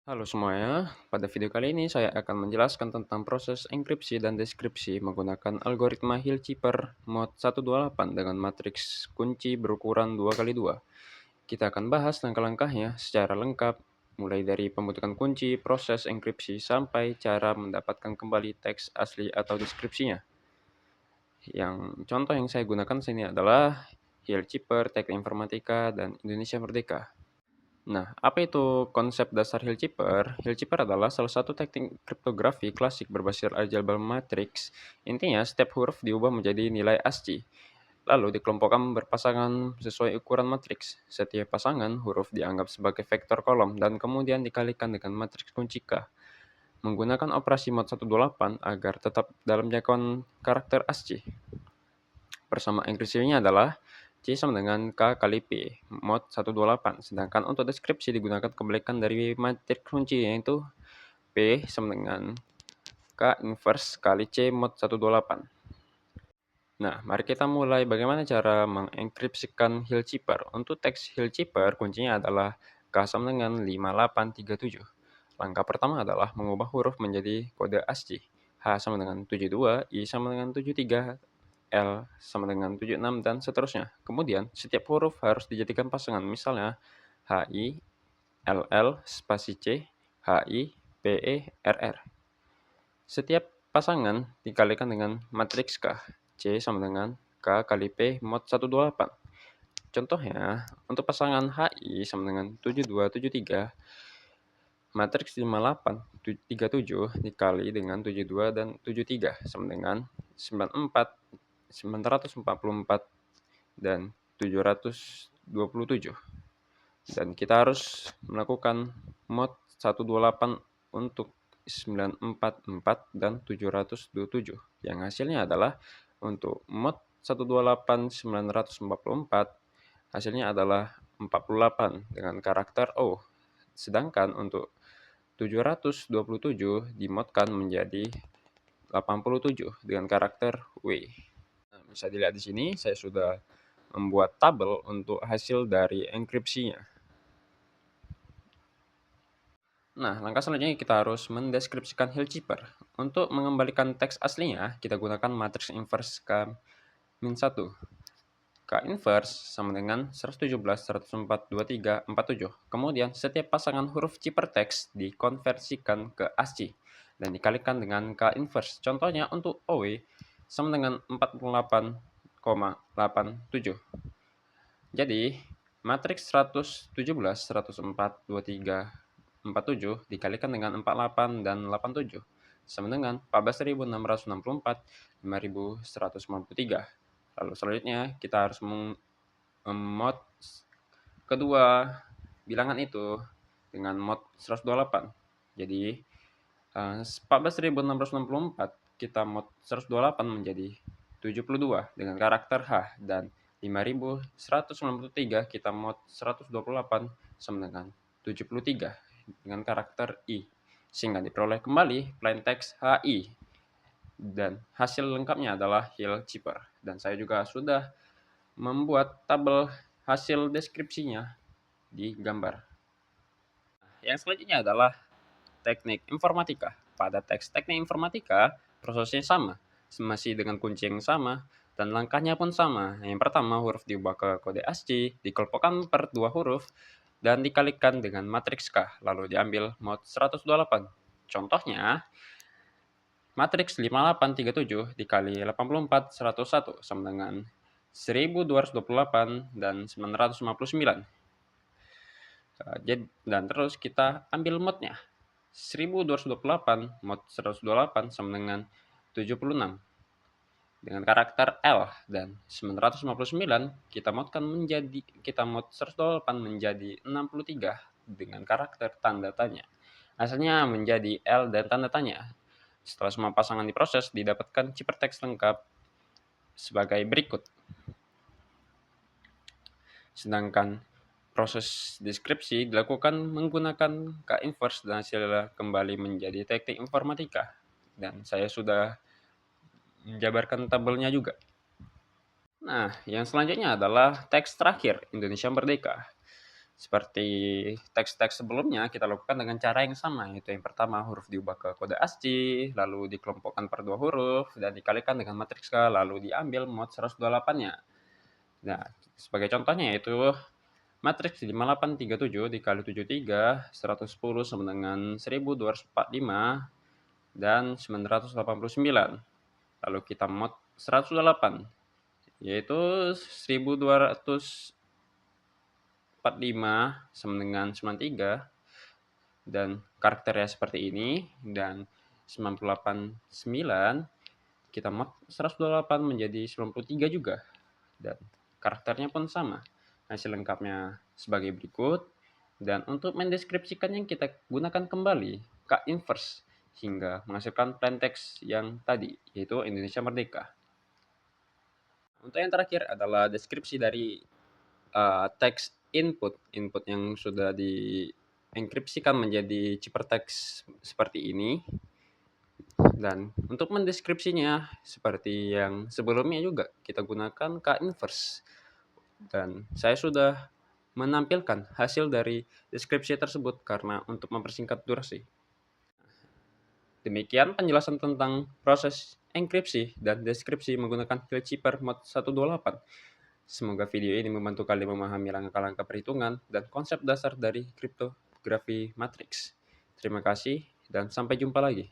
Halo semuanya, pada video kali ini saya akan menjelaskan tentang proses enkripsi dan deskripsi menggunakan algoritma Hill-Zipper mod 128 dengan matriks kunci berukuran 2 kali 2. Kita akan bahas langkah-langkahnya secara lengkap, mulai dari pembentukan kunci, proses enkripsi, sampai cara mendapatkan kembali teks asli atau deskripsinya. Yang contoh yang saya gunakan sini adalah Hill-Zipper, Teknik Informatika, dan Indonesia Merdeka. Nah, apa itu konsep dasar Hill-Zipper? Hill-Zipper adalah salah satu teknik kriptografi klasik berbasis aljabar matriks. Intinya, setiap huruf diubah menjadi nilai ASCII, lalu dikelompokkan berpasangan sesuai ukuran matriks. Setiap pasangan huruf dianggap sebagai vektor kolom dan kemudian dikalikan dengan matriks kunci K. Menggunakan operasi mod 128 agar tetap dalam jangkauan karakter ASCII. Bersama enkripsinya adalah C sama dengan K kali P, mod 128. Sedangkan untuk deskripsi digunakan kebalikan dari matriks kunci, yaitu P sama dengan K inverse kali C mod 128. Nah, mari kita mulai bagaimana cara mengenkripsikan Hill-Zipper. Untuk teks Hill-Zipper, kuncinya adalah K sama dengan 5837. Langkah pertama adalah mengubah huruf menjadi kode ASCII. H sama dengan 72, I sama dengan 73, L sama dengan 76, dan seterusnya. Kemudian, setiap huruf harus dijadikan pasangan. Misalnya, HI, LL, spasi C, HI, PE, RR. Setiap pasangan dikalikan dengan matriks K. C sama dengan K kali P mod 128. Contohnya, untuk pasangan HI sama dengan 7273, matriks 5837 dikali dengan 72 dan 73 sama dengan 94, 944, dan 727. Dan kita harus melakukan mod 128 untuk 944 dan 727. Yang hasilnya adalah untuk mod 128 944, hasilnya adalah 48 dengan karakter O. Sedangkan untuk 727 dimodkan menjadi 87 dengan karakter W. Nah, bisa dilihat di sini saya sudah membuat tabel untuk hasil dari enkripsinya. Nah, langkah selanjutnya kita harus mendeskripsikan Hill-Zipper. Untuk mengembalikan teks aslinya, kita gunakan matriks inverse K-1. K-inverse sama dengan 117, 104, 23, 47. Kemudian, setiap pasangan huruf zipper teks dikonversikan ke ASCII dan dikalikan dengan K-inverse. Contohnya untuk OW sama dengan 48,87. Jadi, matriks 117, 104, 23, 47 dikalikan dengan 48 dan 87 sama dengan 14.664, 5.153. Lalu selanjutnya kita harus memod kedua bilangan itu dengan mod 128. Jadi 14.664 kita mod 128 menjadi 72 dengan karakter H, dan 5.193 kita mod 128 sama dengan 73 dengan karakter I, sehingga diperoleh kembali plain text HI, dan hasil lengkapnya adalah Hill-Zipper. Dan saya juga sudah membuat tabel hasil deskripsinya di gambar. Yang selanjutnya adalah teknik informatika. Pada teks teknik informatika, prosesnya sama, masih dengan kunci yang sama, dan langkahnya pun sama. Yang pertama, huruf diubah ke kode ASCII, dikelompokkan per dua huruf, dan dikalikan dengan matriks K, lalu diambil mod 128. Contohnya, matriks 5837 dikali 84, 101 sama dengan 1228 dan 959. Dan terus kita ambil modnya. 1228 mod 128 sama dengan 76 dengan karakter L, dan 959 kita mod 128 menjadi 63 dengan karakter tanda tanya. Hasilnya menjadi L dan tanda tanya. Setelah semua pasangan diproses, didapatkan ciphertext lengkap sebagai berikut. Sedangkan proses deskripsi dilakukan menggunakan K-inverse dan hasilnya kembali menjadi teknik informatika. Dan saya sudah menjabarkan tabelnya juga. Nah, yang selanjutnya adalah teks terakhir, Indonesia Merdeka. Seperti teks-teks sebelumnya, kita lakukan dengan cara yang sama, yaitu yang pertama huruf diubah ke kode ASCII, lalu dikelompokkan per 2 huruf, dan dikalikan dengan matriks K, lalu diambil mod 128-nya. Nah, sebagai contohnya yaitu matriks 5837 dikali 73, 110 sama dengan 1245, dan 989. Lalu kita mod 108, yaitu 1245 sama dengan 93, dan karakternya seperti ini, dan 989 kita mod 128 menjadi 93 juga, dan karakternya pun sama. Hasil lengkapnya sebagai berikut, dan untuk mendeskripsikannya kita gunakan kembali K inverse hingga menghasilkan plain text yang tadi, yaitu Indonesia Merdeka. Untuk yang terakhir adalah deskripsi dari teks input yang sudah dienkripsikan menjadi ciphertext seperti ini. Dan untuk mendeskripsinya seperti yang sebelumnya juga kita gunakan K inverse. Dan saya sudah menampilkan hasil dari deskripsi tersebut karena untuk mempersingkat durasi. Demikian penjelasan tentang proses enkripsi dan deskripsi menggunakan FileZipper Mod 128. Semoga video ini membantu kalian memahami langkah-langkah perhitungan dan konsep dasar dari kriptografi matriks. Terima kasih dan sampai jumpa lagi.